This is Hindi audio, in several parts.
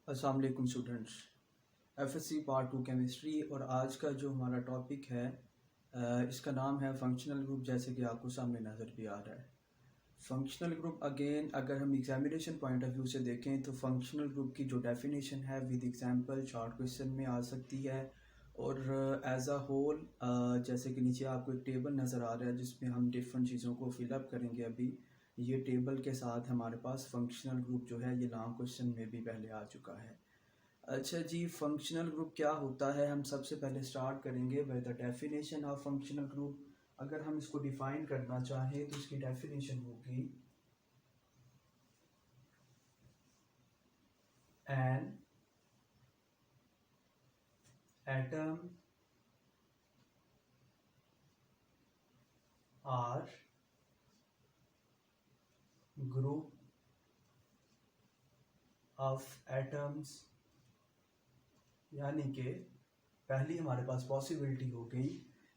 अस्सलाम वालेकुम स्टूडेंट्स। एफएससी पार्ट 2 केमिस्ट्री और आज का जो हमारा टॉपिक है इसका नाम है फंक्शनल ग्रुप। जैसे कि आपको सामने नज़र भी आ रहा है, फंक्शनल ग्रुप अगेन अगर हम एग्जामिनेशन पॉइंट ऑफ व्यू से देखें तो फंक्शनल ग्रुप की जो डेफिनेशन है विद एग्जांपल शॉर्ट क्वेश्चन में आ सकती है। और एज अ होल जैसे कि नीचे आपको एक टेबल नज़र आ रहा है जिसमें हम डिफरेंट चीज़ों को फिलअप करेंगे। अभी ये टेबल के साथ हमारे पास फंक्शनल ग्रुप जो है ये लॉन्ग क्वेश्चन में भी पहले आ चुका है। अच्छा जी, फंक्शनल ग्रुप क्या होता है, हम सबसे पहले स्टार्ट करेंगे by the definition of functional group. अगर हम इसको डिफाइन करना चाहें तो इसकी डेफिनेशन होगी an atom or group of atoms, यानी कि पहली हमारे पास पॉसिबिलिटी हो गई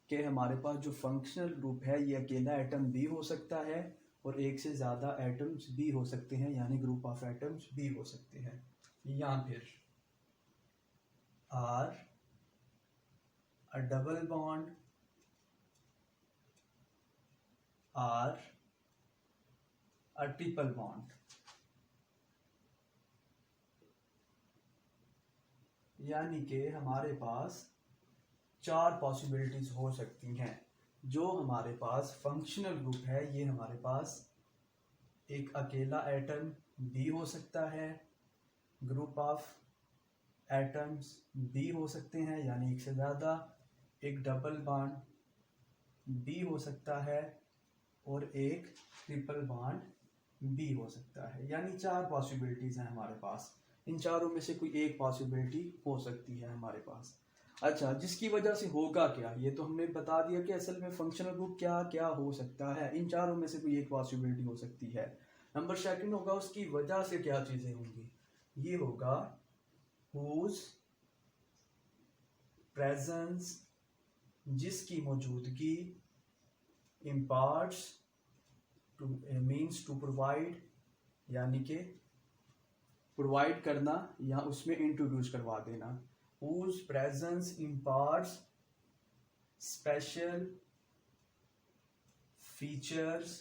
कि हमारे पास जो फंक्शनल ग्रुप है ये अकेला एटम भी हो सकता है और एक से ज़्यादा एटम्स भी हो सकते हैं, यानी ग्रुप ऑफ एटम्स भी हो सकते हैं। या फिर or a double bond or a triple bond, यानी कि हमारे पास चार पॉसिबिलिटीज हो सकती हैं। जो हमारे पास फंक्शनल ग्रुप है ये हमारे पास एक अकेला एटम भी हो सकता है, ग्रुप ऑफ एटम्स भी हो सकते हैं यानी एक से ज़्यादा, एक डबल बॉन्ड भी हो सकता है और एक ट्रिपल बॉन्ड भी हो सकता है। यानी चार पॉसिबिलिटीज़ हैं हमारे पास, इन चारों में से कोई एक पॉसिबिलिटी हो सकती है हमारे पास। अच्छा, जिसकी वजह से होगा क्या, ये तो हमने बता दिया कि असल में फंक्शनल ग्रुप क्या क्या हो सकता है। इन चारों में से कोई एक पॉसिबिलिटी हो सकती है। नंबर सेकंड होगा उसकी वजह से क्या चीज़ें होंगी, ये होगा whose presence, जिसकी मौजूदगी, imparts to means to provide, यानी कि प्रोवाइड करना या उसमें इंट्रोड्यूस करवा देना। whose presence imparts special features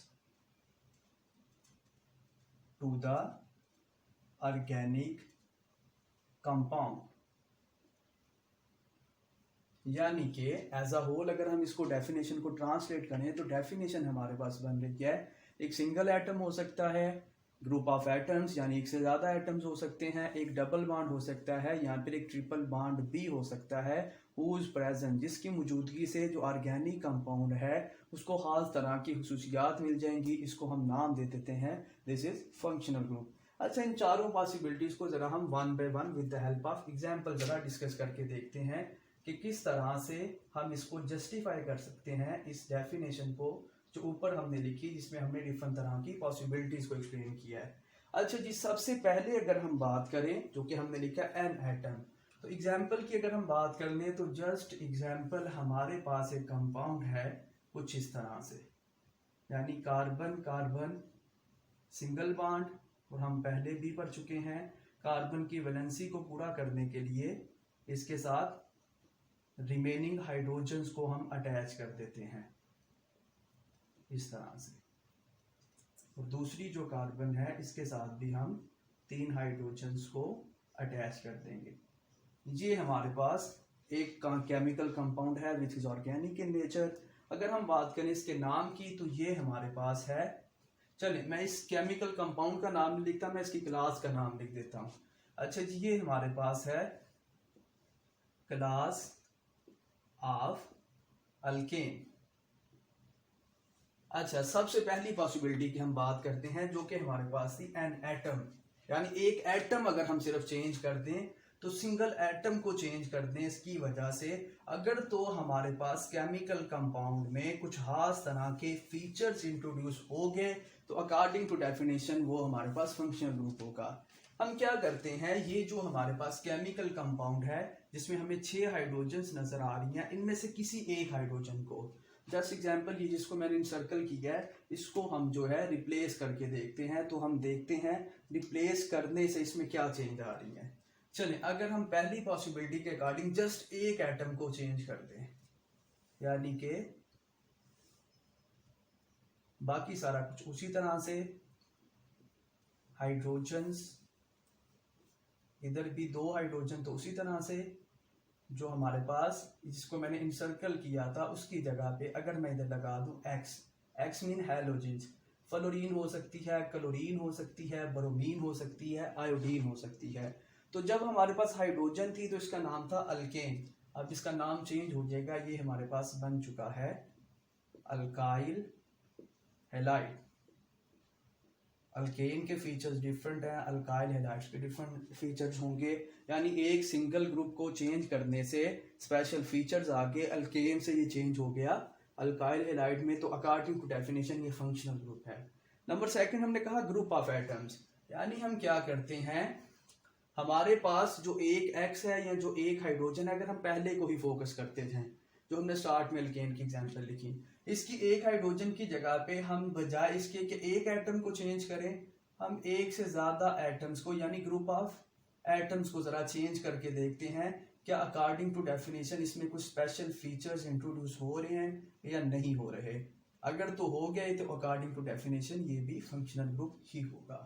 to the organic compound, यानी कि एज अ होल अगर हम इसको डेफिनेशन को ट्रांसलेट करें तो डेफिनेशन हमारे पास बन रही है एक सिंगल एटम हो सकता है, ग्रुप ऑफ एटम्स यानी एक से ज़्यादा एटम्स हो सकते हैं, एक डबल बॉन्ड हो सकता है, यहाँ पर एक ट्रिपल बॉन्ड भी हो सकता है। हुज प्रेजेंट, जिसकी मौजूदगी से जो ऑर्गेनिक कंपाउंड है उसको खास तरह की खसूसियात मिल जाएंगी, इसको हम नाम दे देते हैं दिस इज फंक्शनल ग्रुप। अच्छा, इन चारों पॉसिबिलिटीज को जरा हम one by one with the help of example जरा डिस्कस करके देखते हैं कि किस तरह से हम इसको जस्टिफाई कर सकते हैं इस डेफिनेशन को जो ऊपर हमने लिखी, जिसमें हमने डिफरेंट तरह की पॉसिबिलिटीज को एक्सप्लेन किया है। अच्छा जी, सबसे पहले अगर हम बात करें जो कि हमने लिखा एन एटम, तो एग्जाम्पल की अगर हम बात कर लें तो जस्ट एग्जाम्पल हमारे पास एक कंपाउंड है कुछ इस तरह से, यानी कार्बन कार्बन सिंगल बॉन्ड, और हम पहले भी पढ़ चुके हैं कार्बन की वैलेंसी को पूरा करने के लिए इसके साथ रिमेनिंग हाइड्रोजन्स को हम अटैच कर देते हैं इस तरह से, और दूसरी जो कार्बन है इसके साथ भी हम 3 हाइड्रोजन्स को अटैच कर देंगे। ये हमारे पास एक केमिकल कंपाउंड है which is organic in nature. अगर हम बात करें इसके नाम की तो ये हमारे पास है, चलिए मैं इस केमिकल कंपाउंड का नाम नहीं लिखता, मैं इसकी क्लास का नाम लिख देता हूँ। अच्छा जी, ये हमारे पास है क्लास ऑफ अल्केन। अच्छा, सबसे पहली पॉसिबिलिटी की हम बात करते हैं जो कि हमारे पास थी एन एटम, यानी एक एटम अगर हम सिर्फ चेंज कर दें तो सिंगल एटम को चेंज कर दें, इसकी वजह से अगर तो हमारे पास केमिकल कंपाउंड में कुछ खास तरह के फीचर्स इंट्रोड्यूस हो गए तो अकॉर्डिंग टू डेफिनेशन वो हमारे पास फंक्शनल ग्रुप होगा। हम क्या करते हैं, ये जो हमारे पास केमिकल कंपाउंड है जिसमें हमें 6 हाइड्रोजन्स नजर आ रही हैं, इनमें से किसी एक हाइड्रोजन को, जस्ट एग्जाम्पल ये जिसको मैंने इंसर्कल किया है इसको हम जो है रिप्लेस करके देखते हैं। तो हम देखते हैं रिप्लेस करने से इसमें क्या चेंज आ रही है। चलें, अगर हम पहली पॉसिबिलिटी के अकॉर्डिंग जस्ट एक एटम को चेंज कर दें, यानी कि बाकी सारा कुछ उसी तरह से, हाइड्रोजन्स, इधर भी 2 हाइड्रोजन तो उसी तरह से, जो हमारे पास जिसको मैंने इंसर्कल किया था उसकी जगह पे अगर मैं इधर लगा दूं x, x mean halogens, fluorine हो सकती है, क्लोरीन हो सकती है, ब्रोमीन हो सकती है, आयोडीन हो सकती है। तो जब हमारे पास हाइड्रोजन थी तो इसका नाम था अल्केन, अब इसका नाम चेंज हो जाएगा, ये हमारे पास बन चुका है अल्काइल हैलाइड। अल्केन के फीचर्स डिफरेंट हैं, अल्काइल हैलाइड्स के डिफरेंट फीचर्स होंगे, यानी एक सिंगल ग्रुप को चेंज करने से स्पेशल फीचर्स आगे अल्केन से ये चेंज हो गया अल्काइल हैलाइड में, तो अकॉर्डिंग टू डेफिनेशन ये फंक्शनल ग्रुप है। नंबर सेकंड हमने कहा ग्रुप ऑफ एटम्स, यानी हम क्या करते हैं, हमारे पास जो एक एक्स है या जो एक हाइड्रोजन है, अगर हम पहले को ही फोकस करते थे, जो हमने स्टार्ट में अल्केन की एग्जांपल लिखी, इसकी एक हाइड्रोजन की जगह पे हम बजाय इसके कि एक एटम को चेंज करें, हम एक से ज्यादा एटम्स को यानी ग्रुप ऑफ एटम्स को जरा चेंज करके देखते हैं क्या अकॉर्डिंग टू डेफिनेशन इसमें कुछ स्पेशल फीचर्स इंट्रोड्यूस हो रहे हैं या नहीं हो रहे। अगर तो हो गए तो अकॉर्डिंग टू डेफिनेशन ये भी फंक्शनल ग्रुप ही होगा।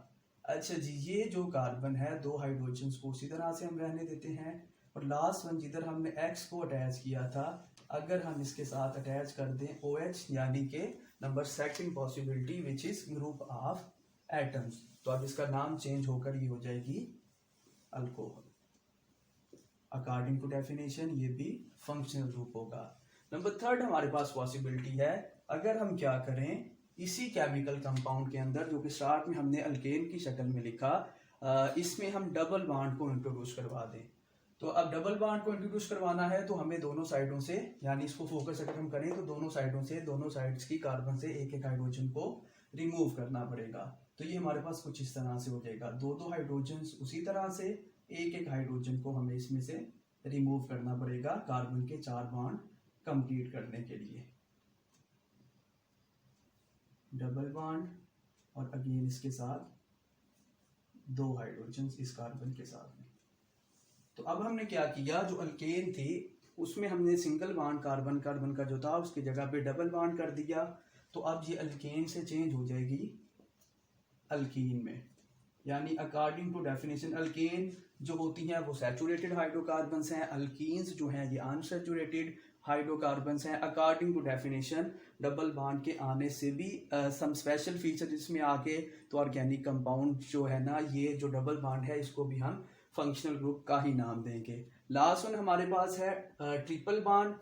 अच्छा जी, ये जो कार्बन है 2 हाइड्रोजन को उसी तरह से हम रहने देते हैं, और लास्ट वन जिधर हमने एक्स को अटैच किया था, अगर हम इसके साथ अटैच कर दें OH, यानी कि number second possibility which is group of atoms, तो अब इसका नाम चेंज होकर ये हो जाएगी अल्कोहल। अकॉर्डिंग टू डेफिनेशन ये भी फंक्शनल ग्रुप होगा। नंबर थर्ड हमारे पास पॉसिबिलिटी है, अगर हम क्या करें, इसी केमिकल कंपाउंड के अंदर जो कि स्टार्ट में हमने अल्केन की शक्ल में लिखा, इसमें हम डबल बॉन्ड को इंट्रोड्यूस करवा दें। तो अब डबल बॉन्ड को इंट्रोड्यूस करवाना है तो हमें दोनों साइडों से, यानी इसको फोकस अगर हम करें तो दोनों साइडों से, दोनों साइड्स की कार्बन से एक एक हाइड्रोजन को रिमूव करना पड़ेगा। तो ये हमारे पास कुछ इस तरह से हो जाएगा, 2 हाइड्रोजन उसी तरह से, एक एक हाइड्रोजन को हमें इसमें से रिमूव करना पड़ेगा कार्बन के 4 बॉन्ड कंप्लीट करने के लिए। डबल बॉन्ड और अगेन इसके साथ 2 हाइड्रोजन इस कार्बन के साथ में। तो अब हमने क्या किया, जो अल्केन थी उसमें हमने सिंगल बॉन्ड कार्बन कार्बन का जो था उसकी जगह पे डबल बॉन्ड कर दिया, तो अब ये अल्केन से चेंज हो जाएगी अल्कीन में। यानी अकॉर्डिंग टू डेफिनेशन अल्केन जो होती हैं वो सैचुरेटेड हाइड्रोकार्बन्स हैं, अल्कीन्स जो हैं ये अनसैचुरेटेड हाइड्रोकार्बन्स हैं। According to definition double bond के आने से भी सम स्पेशल फीचर इसमें आके तो ऑर्गेनिक कंपाउंड जो है ना, ये जो डबल बॉन्ड है इसको भी हम फंक्शनल ग्रुप का ही नाम देंगे। लास्ट वन हमारे पास है ट्रिपल बॉन्ड।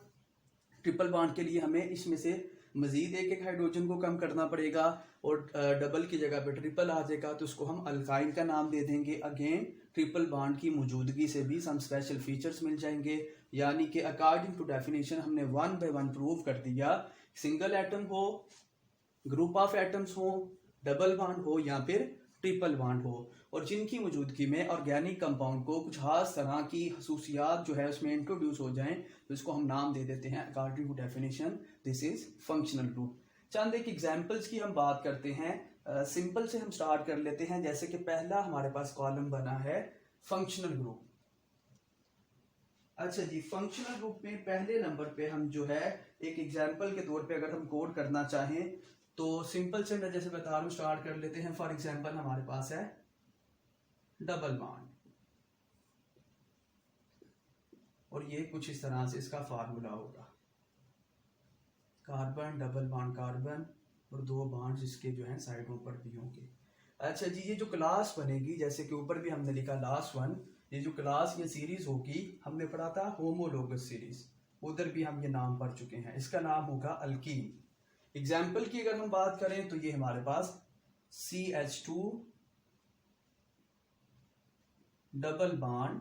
ट्रिपल बॉन्ड के लिए हमें इसमें से मजीद एक एक हाइड्रोजन को कम करना पड़ेगा और डबल की जगह पे ट्रिपल आ जाएगा, तो उसको हम अल्काइन का नाम दे देंगे। अगेन ट्रिपल बॉन्ड की मौजूदगी से भी सम स्पेशल फीचर्स मिल जाएंगे, यानी कि अकॉर्डिंग टू डेफिनेशन हमने 1 बाय 1 प्रूव कर दिया, सिंगल एटम हो, ग्रुप ऑफ एटम्स हो, डबल बॉन्ड हो या फिर ट्रिपल बॉन्ड हो, और जिनकी मौजूदगी में ऑर्गेनिक कंपाउंड को कुछ खास तरह की खसूसियात जो है उसमें इंट्रोड्यूस हो जाएं, तो इसको हम नाम दे देते हैं according to definition this is functional group. चंद एक एग्जांपल्स की हम बात करते हैं, सिंपल से हम स्टार्ट कर लेते हैं। जैसे कि पहला हमारे पास कॉलम बना है फंक्शनल ग्रुप। अच्छा जी, फंक्शनल ग्रुप में पहले नंबर पे हम जो है एक एग्जांपल के तौर पे अगर हम कोड करना चाहें तो सिंपल से मैं जैसे बता रहा हूं स्टार्ट कर लेते हैं। फॉर एग्जांपल हमारे पास है डबल बॉन्ड, और ये कुछ इस तरह से इसका फार्मूला होगा, कार्बन डबल बॉन्ड कार्बन और 2 बॉन्ड्स इसके जो हैं साइडों पर भी होंगे। अच्छा जी, ये जो क्लास बनेगी जैसे कि ऊपर भी हमने लिखा लास्ट वन, ये जो क्लास ये सीरीज होगी हमने पढ़ा था होमोलोगस सीरीज, उधर भी हम ये नाम पढ़ चुके हैं, इसका नाम होगा अल्कीन। एग्जाम्पल की अगर हम बात करें तो ये हमारे पास CH2 डबल बॉन्ड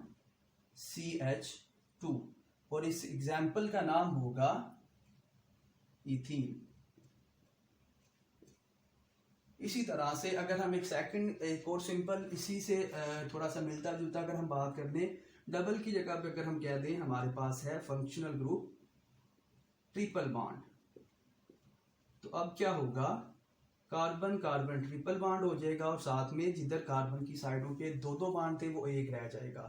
CH2, और इस एग्जाम्पल का नाम होगा इथीन। इसी तरह से अगर हम एक और सिंपल इसी से थोड़ा सा मिलता जुलता अगर हम बात कर दें, डबल की जगह पे अगर हम कह दें हमारे पास है फंक्शनल ग्रुप ट्रिपल बॉन्ड, तो अब क्या होगा, कार्बन कार्बन ट्रिपल बॉन्ड हो जाएगा और साथ में जिधर कार्बन की साइडों पे 2 बॉन्ड थे वो एक रह जाएगा।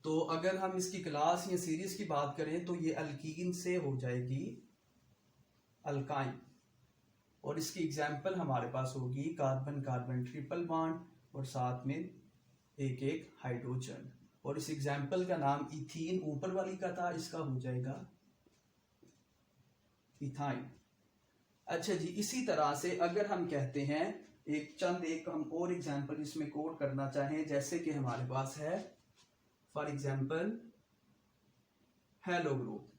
तो अगर हम इसकी क्लास या सीरीज की बात करें तो ये अल्कीन से हो जाएगी अल्काइन, और इसकी एग्जाम्पल हमारे पास होगी कार्बन कार्बन ट्रिपल बॉन्ड और साथ में एक एक हाइड्रोजन, और इस एग्जाम्पल का नाम इथीन ऊपर वाली का था, इसका हो जाएगा इथाइन। अच्छा जी, इसी तरह से अगर हम कहते हैं एक हम और एग्जाम्पल इसमें कोड करना चाहें, जैसे कि हमारे पास है फॉर एग्जाम्पल हेलो ग्रुप,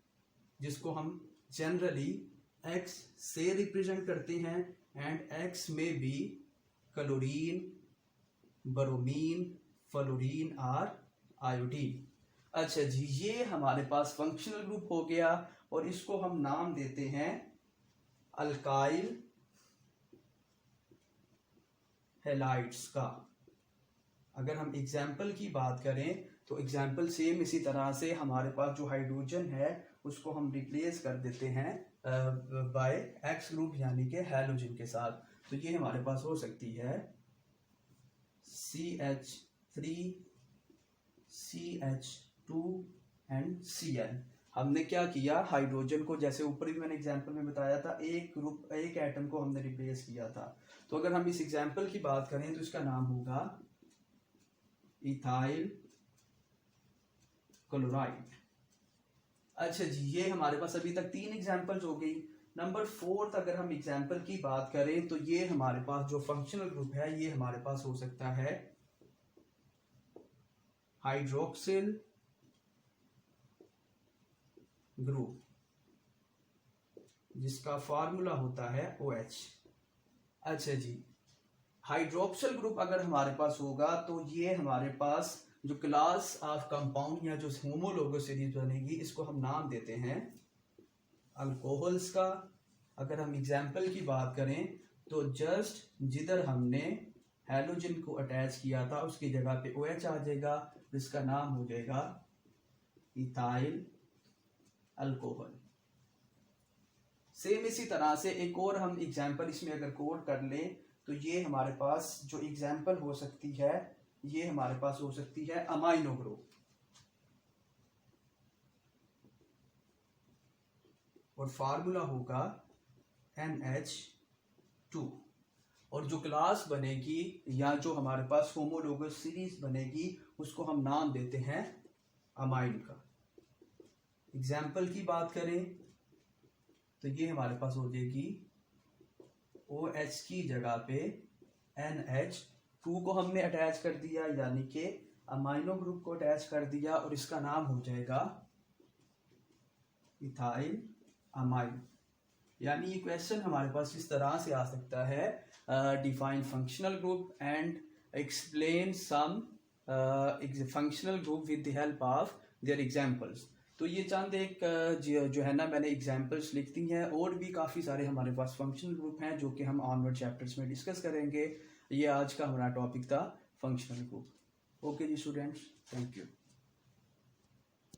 जिसको हम जनरली X से रिप्रेजेंट करते हैं, एंड X में भी क्लोरीन, ब्रोमीन, फ्लोरीन और आयोडीन। अच्छा जी, ये हमारे पास फंक्शनल ग्रुप हो गया, और इसको हम नाम देते हैं अल्काइल हैलाइड्स का। अगर हम एग्जाम्पल की बात करें तो एग्जाम्पल सेम इसी तरह से हमारे पास जो हाइड्रोजन है उसको हम रिप्लेस कर देते हैं बाय एक्स ग्रुप यानी कि हैलोजन के साथ। तो ये हमारे पास हो सकती है CH3 CH2 एंड Cl। हमने क्या किया, हाइड्रोजन को जैसे ऊपर भी मैंने एग्जाम्पल में बताया था, एक एटम को हमने रिप्लेस किया था। तो अगर हम इस एग्जाम्पल की बात करें तो इसका नाम होगा इथाइल क्लोराइड। अच्छा जी, ये हमारे पास अभी तक 3 एग्जाम्पल्स हो गई। नंबर 4 अगर हम एग्जाम्पल की बात करें तो ये हमारे पास जो फंक्शनल ग्रुप है ये हमारे पास हो सकता है हाइड्रोक्सिल ग्रुप, जिसका फार्मूला होता है OH। अच्छा जी, हाइड्रोक्सिल ग्रुप अगर हमारे पास होगा तो ये हमारे पास जो क्लास ऑफ कंपाउंड या जो होमोलोगस सीरीज बनेगी इसको हम नाम देते हैं अल्कोहल्स का। अगर हम एग्जाम्पल की बात करें तो जस्ट जिधर हमने हैलोजन को अटैच किया था उसकी जगह पे OH आ जाएगा, जिसका नाम हो जाएगा इथाइल अल्कोहल। सेम इसी तरह से एक और हम एग्जाम्पल इसमें अगर कोड कर लें तो ये हमारे पास जो एग्जाम्पल हो सकती है ये हमारे पास हो सकती है अमाइनो ग्रुप, और फार्मूला होगा NH2, और जो क्लास बनेगी या जो हमारे पास होमोलोगस सीरीज बनेगी उसको हम नाम देते हैं अमाइन का। एग्जाम्पल की बात करें तो ये हमारे पास हो जाएगी OH की जगह पे NH2 को हमने अटैच कर दिया, यानी कि अमाइनो ग्रुप को अटैच कर दिया, और इसका नाम हो जाएगा इथाइल अमाइन। यानी ये क्वेश्चन हमारे पास इस तरह से आ सकता है, define functional group and explain some functional group with the help of their examples. तो ये चंद एक जो है ना मैंने एग्जांपल्स लिख दी हैं, और भी काफ़ी सारे हमारे पास फंक्शनल ग्रुप हैं जो कि हम ऑनवर्ड चैप्टर्स में डिस्कस करेंगे। ये आज का हमारा टॉपिक था functional group. Okay ji students, thank you.